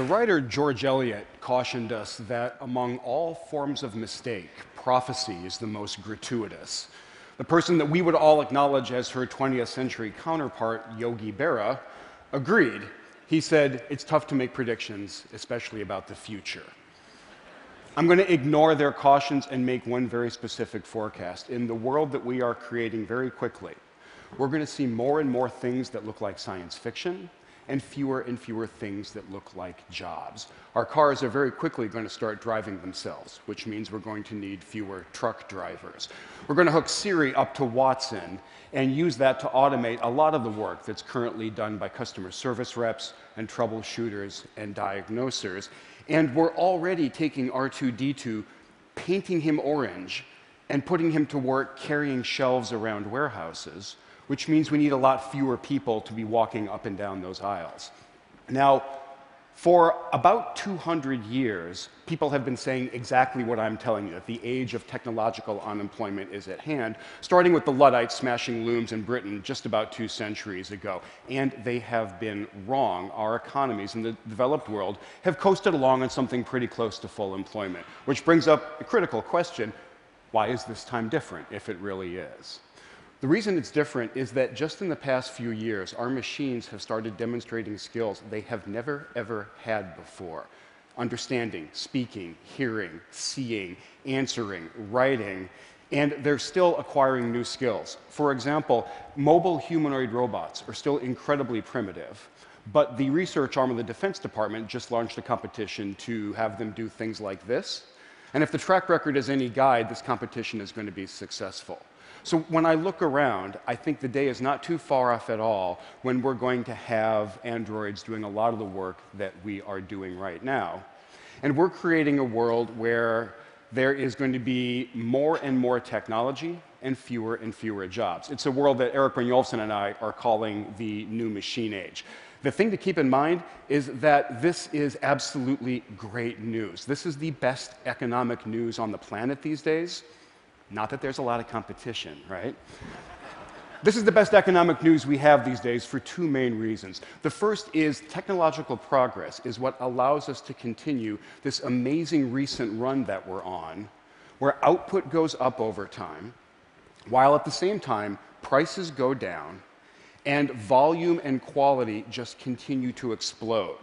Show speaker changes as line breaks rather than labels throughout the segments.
writer George Eliot cautioned us that among all forms of mistake, prophecy is the most gratuitous. The person that we would all acknowledge as her 20th century counterpart, Yogi Berra, agreed. He said, it's tough to make predictions, especially about the future. I'm going to ignore their cautions and make one very specific forecast. In the world that we are creating very quickly, we're going to see more and more things that look like science fiction and fewer things that look like jobs. Our cars are very quickly going to start driving themselves, which means we're going to need fewer truck drivers. We're going to hook Siri up to Watson and use that to automate a lot of the work that's currently done by customer service reps and troubleshooters and diagnosers. And we're already taking R2-D2, painting him orange, and putting him to work carrying shelves around warehouses, which means we need a lot fewer people to be walking up and down those aisles. Now, for about 200 years, people have been saying exactly what I'm telling you, that the age of technological unemployment is at hand, starting with the Luddites smashing looms in Britain just about 2 centuries ago. And they have been wrong. Our economies in the developed world have coasted along on something pretty close to full employment, which brings up a critical question: why is this time different, if it really is? The reason it's different is that just in the past few years, our machines have started demonstrating skills they have never, ever had before. Understanding, speaking, hearing, seeing, answering, writing, and they're still acquiring new skills. For example, mobile humanoid robots are still incredibly primitive, but the research arm of the Defense Department just launched a competition to have them do things like this. And if the track record is any guide, this competition is going to be successful. So when I look around, I think the day is not too far off at all when we're going to have androids doing a lot of the work that we are doing right now. And we're creating a world where there is going to be more and more technology and fewer jobs. It's a world that Eric Brynjolfsson and I are calling the new machine age. The thing to keep in mind is that this is absolutely great news. This is the best economic news on the planet these days. Not that there's a lot of competition, right? This is the best economic news we have these days for 2 main reasons. The first is technological progress is what allows us to continue this amazing recent run that we're on, where output goes up over time, while at the same time prices go down and volume and quality just continue to explode.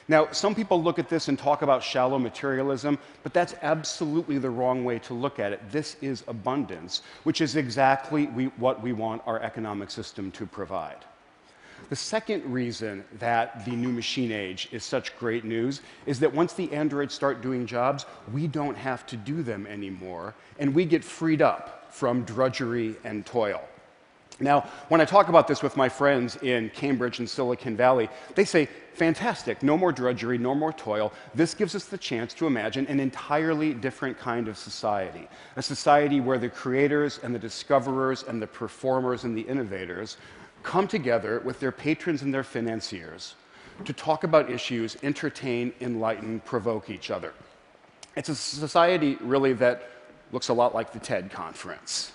Now, some people look at this and talk about shallow materialism, but that's absolutely the wrong way to look at it. This is abundance, which is exactly what we want our economic system to provide. The second reason that the new machine age is such great news is that once the androids start doing jobs, we don't have to do them anymore, and we get freed up from drudgery and toil. Now, when I talk about this with my friends in Cambridge and Silicon Valley, they say, fantastic, no more drudgery, no more toil. This gives us the chance to imagine an entirely different kind of society, a society where the creators and the discoverers and the performers and the innovators come together with their patrons and their financiers to talk about issues, entertain, enlighten, provoke each other. It's a society, really, that looks a lot like the TED conference.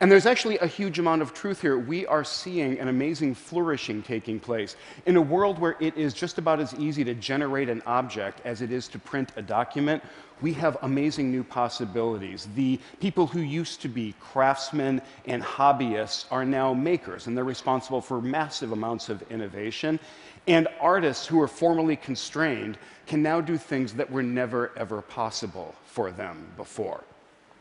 And there's actually a huge amount of truth here. We are seeing an amazing flourishing taking place in a world where it is just about as easy to generate an object as it is to print a document. We have amazing new possibilities. The people who used to be craftsmen and hobbyists are now makers, and they're responsible for massive amounts of innovation. And artists who were formerly constrained can now do things that were never, ever possible for them before.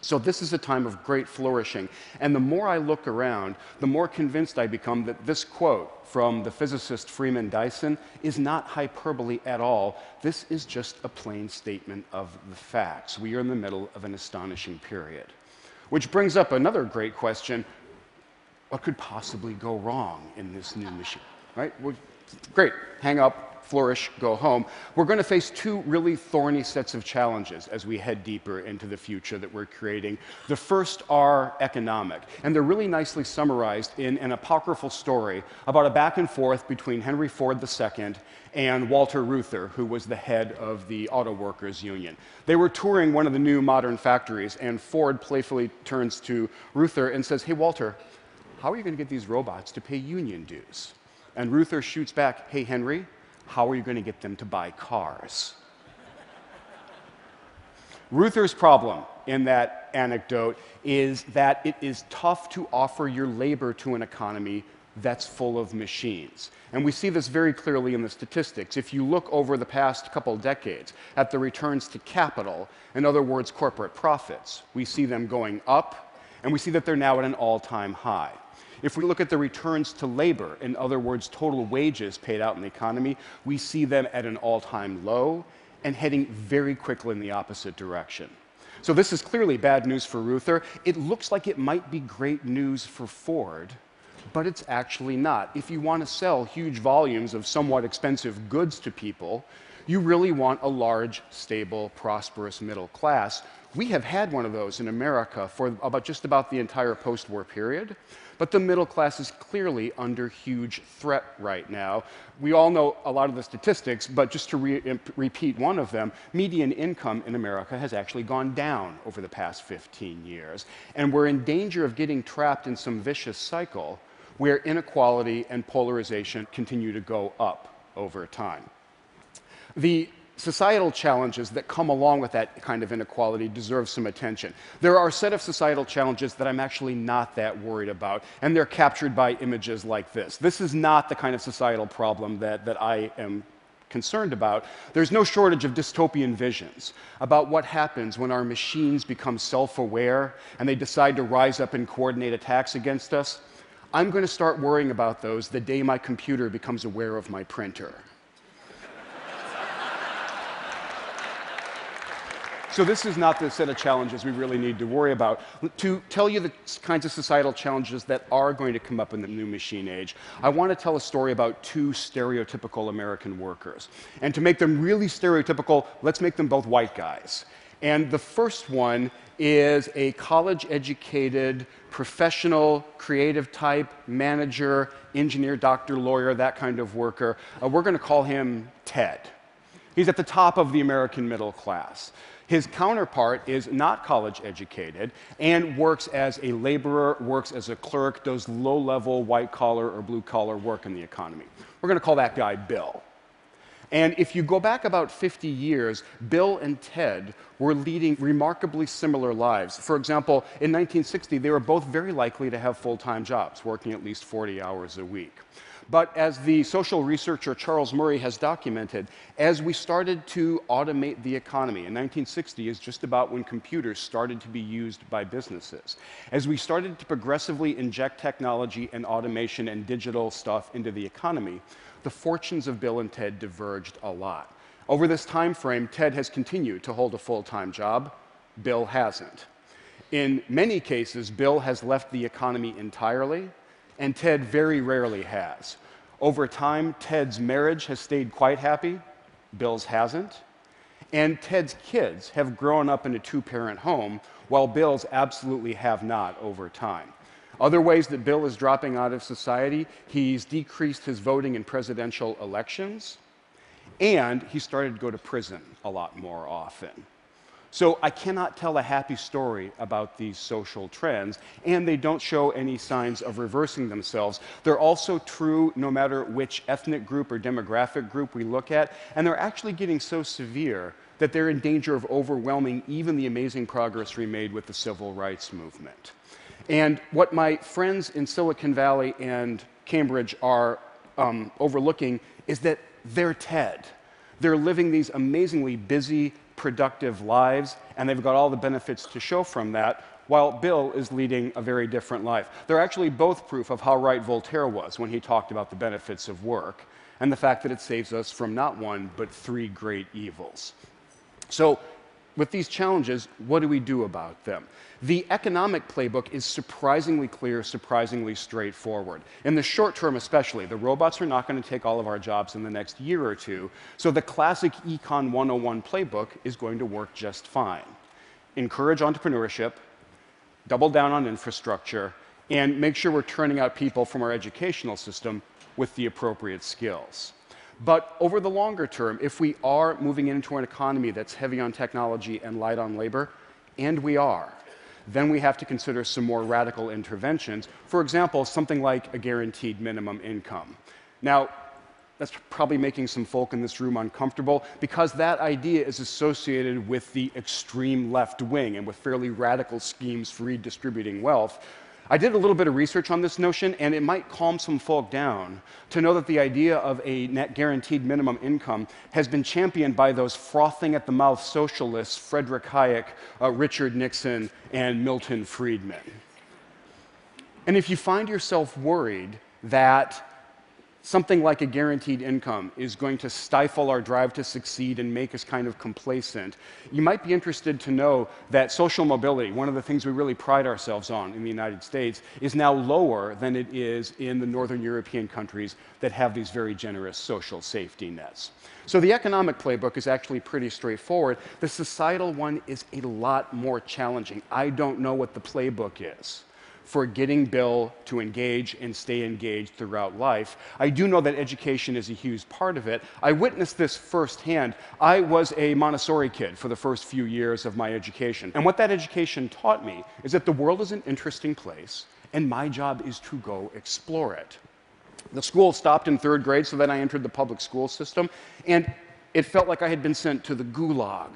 So this is a time of great flourishing. And the more I look around, the more convinced I become that this quote from the physicist Freeman Dyson is not hyperbole at all. This is just a plain statement of the facts. We are in the middle of an astonishing period. Which brings up another great question. What could possibly go wrong in this new machine? Right? Well, great. Hang up. Flourish, go home. We're going to face 2 really thorny sets of challenges as we head deeper into the future that we're creating. The first are economic, and they're really nicely summarized in an apocryphal story about a back and forth between Henry Ford II and Walter Reuther, who was the head of the Auto Workers Union. They were touring one of the new modern factories, and Ford playfully turns to Reuther and says, "Hey, Walter, how are you going to get these robots to pay union dues?" And Reuther shoots back, "Hey, Henry, how are you going to get them to buy cars? Ruther's problem in that anecdote is that it is tough to offer your labor to an economy that's full of machines. And we see this very clearly in the statistics. If you look over the past couple decades at the returns to capital, in other words, corporate profits, we see them going up, and we see that they're now at an all-time high. If we look at the returns to labor, in other words, total wages paid out in the economy, we see them at an all-time low and heading very quickly in the opposite direction. So this is clearly bad news for Ruther. It looks like it might be great news for Ford, but it's actually not. If you want to sell huge volumes of somewhat expensive goods to people, you really want a large, stable, prosperous middle class. We have had one of those in America for just about the entire post-war period, but the middle class is clearly under huge threat right now. We all know a lot of the statistics, but just to repeat one of them, median income in America has actually gone down over the past 15 years. And we're in danger of getting trapped in some vicious cycle where inequality and polarization continue to go up over time. The societal challenges that come along with that kind of inequality deserve some attention. There are a set of societal challenges that I'm actually not that worried about, and they're captured by images like this. This is not the kind of societal problem that I am concerned about. There's no shortage of dystopian visions about what happens when our machines become self-aware and they decide to rise up and coordinate attacks against us. I'm going to start worrying about those the day my computer becomes aware of my printer. So this is not the set of challenges we really need to worry about. To tell you the kinds of societal challenges that are going to come up in the new machine age, I want to tell a story about two stereotypical American workers. And to make them really stereotypical, let's make them both white guys. And the first one is a college-educated, professional, creative type, manager, engineer, doctor, lawyer, that kind of worker. We're going to call him Ted. He's at the top of the American middle class. His counterpart is not college educated and works as a laborer, works as a clerk, does low-level white-collar or blue-collar work in the economy. We're going to call that guy Bill. And if you go back about 50 years, Bill and Ted were leading remarkably similar lives. For example, in 1960, they were both very likely to have full-time jobs, working at least 40 hours a week. But as the social researcher Charles Murray has documented, as we started to automate the economy, in 1960 is just about when computers started to be used by businesses. As we started to progressively inject technology and automation and digital stuff into the economy, the fortunes of Bill and Ted diverged a lot. Over this time frame, Ted has continued to hold a full-time job. Bill hasn't. In many cases, Bill has left the economy entirely, and Ted very rarely has. Over time, Ted's marriage has stayed quite happy, Bill's hasn't. And Ted's kids have grown up in a two-parent home, while Bill's absolutely have not over time. Other ways that Bill is dropping out of society, he's decreased his voting in presidential elections, and he started to go to prison a lot more often. So I cannot tell a happy story about these social trends, and they don't show any signs of reversing themselves. They're also true no matter which ethnic group or demographic group we look at, and they're actually getting so severe that they're in danger of overwhelming even the amazing progress we made with the civil rights movement. And what my friends in Silicon Valley and Cambridge are overlooking is that they're Ted. They're living these amazingly busy, productive lives, and they've got all the benefits to show from that, while Bill is leading a very different life. They're actually both proof of how right Voltaire was when he talked about the benefits of work and the fact that it saves us from not one, but three great evils. So with these challenges, what do we do about them? The economic playbook is surprisingly clear, surprisingly straightforward. In the short term especially, the robots are not going to take all of our jobs in the next year or two, so the classic Econ 101 playbook is going to work just fine. Encourage entrepreneurship, double down on infrastructure, and make sure we're turning out people from our educational system with the appropriate skills. But over the longer term, if we are moving into an economy that's heavy on technology and light on labor, and we are, then we have to consider some more radical interventions. For example, something like a guaranteed minimum income. Now, That's probably making some folk in this room uncomfortable because that idea is associated with the extreme left wing and with fairly radical schemes for redistributing wealth. I did a little bit of research on this notion, and it might calm some folk down to know that the idea of a net guaranteed minimum income has been championed by those frothing at the mouth socialists, Frederick Hayek, Richard Nixon, and Milton Friedman. And if you find yourself worried that something like a guaranteed income is going to stifle our drive to succeed and make us kind of complacent, you might be interested to know that social mobility, one of the things we really pride ourselves on in the United States, is now lower than it is in the Northern European countries that have these very generous social safety nets. So the economic playbook is actually pretty straightforward. The societal one is a lot more challenging. I don't know what the playbook is for getting Bill to engage and stay engaged throughout life. I do know that education is a huge part of it. I witnessed this firsthand. I was a Montessori kid for the first few years of my education. And what that education taught me is that the world is an interesting place, and my job is to go explore it. The school stopped in 3rd grade, so then I entered the public school system, and it felt like I had been sent to the gulag.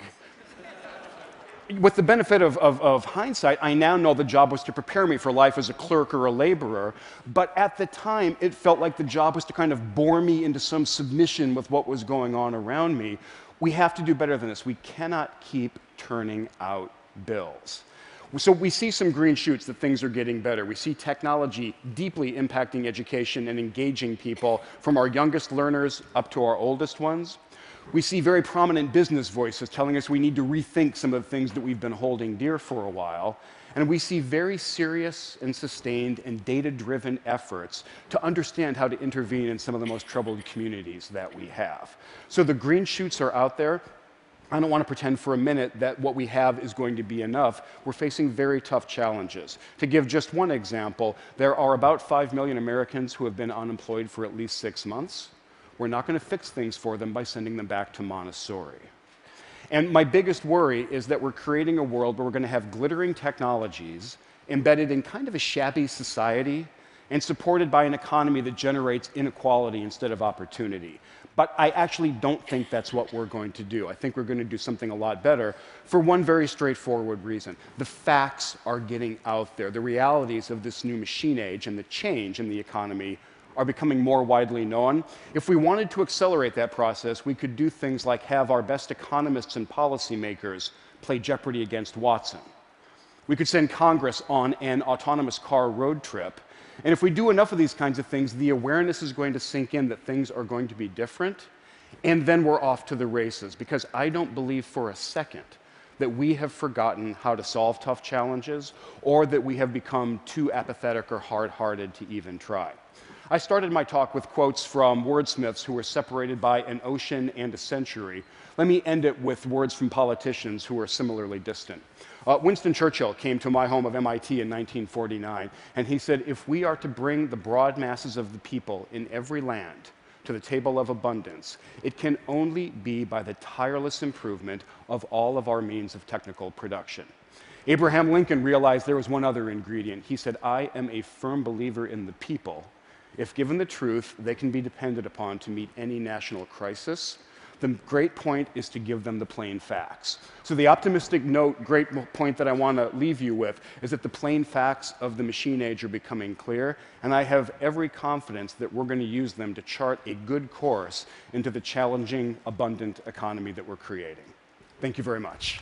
With the benefit of hindsight, I now know the job was to prepare me for life as a clerk or a laborer, but at the time, it felt like the job was to kind of bore me into some submission with what was going on around me. We have to do better than this. We cannot keep turning out bills. So we see some green shoots that things are getting better. We see technology deeply impacting education and engaging people, from our youngest learners up to our oldest ones. We see very prominent business voices telling us we need to rethink some of the things that we've been holding dear for a while. And we see very serious and sustained and data-driven efforts to understand how to intervene in some of the most troubled communities that we have. So the green shoots are out there. I don't want to pretend for a minute that what we have is going to be enough. We're facing very tough challenges. To give just one example, there are about 5 million Americans who have been unemployed for at least 6 months. We're not going to fix things for them by sending them back to Montessori. And my biggest worry is that we're creating a world where we're going to have glittering technologies embedded in kind of a shabby society and supported by an economy that generates inequality instead of opportunity. But I actually don't think that's what we're going to do. I think we're going to do something a lot better for one very straightforward reason. The facts are getting out there. The realities of this new machine age and the change in the economy are becoming more widely known. If we wanted to accelerate that process, we could do things like have our best economists and policymakers play Jeopardy against Watson. We could send Congress on an autonomous car road trip. And if we do enough of these kinds of things, the awareness is going to sink in that things are going to be different, and then we're off to the races. Because I don't believe for a second that we have forgotten how to solve tough challenges, or that we have become too apathetic or hard-hearted to even try. I started my talk with quotes from wordsmiths who were separated by an ocean and a century. Let me end it with words from politicians who are similarly distant. Winston Churchill came to my home of MIT in 1949, and he said, if we are to bring the broad masses of the people in every land to the table of abundance, it can only be by the tireless improvement of all of our means of technical production. Abraham Lincoln realized there was one other ingredient. He said, I am a firm believer in the people. If given the truth, they can be depended upon to meet any national crisis. The great point is to give them the plain facts. So the optimistic note, great point that I want to leave you with is that the plain facts of the machine age are becoming clear, and I have every confidence that we're going to use them to chart a good course into the challenging, abundant economy that we're creating. Thank you very much.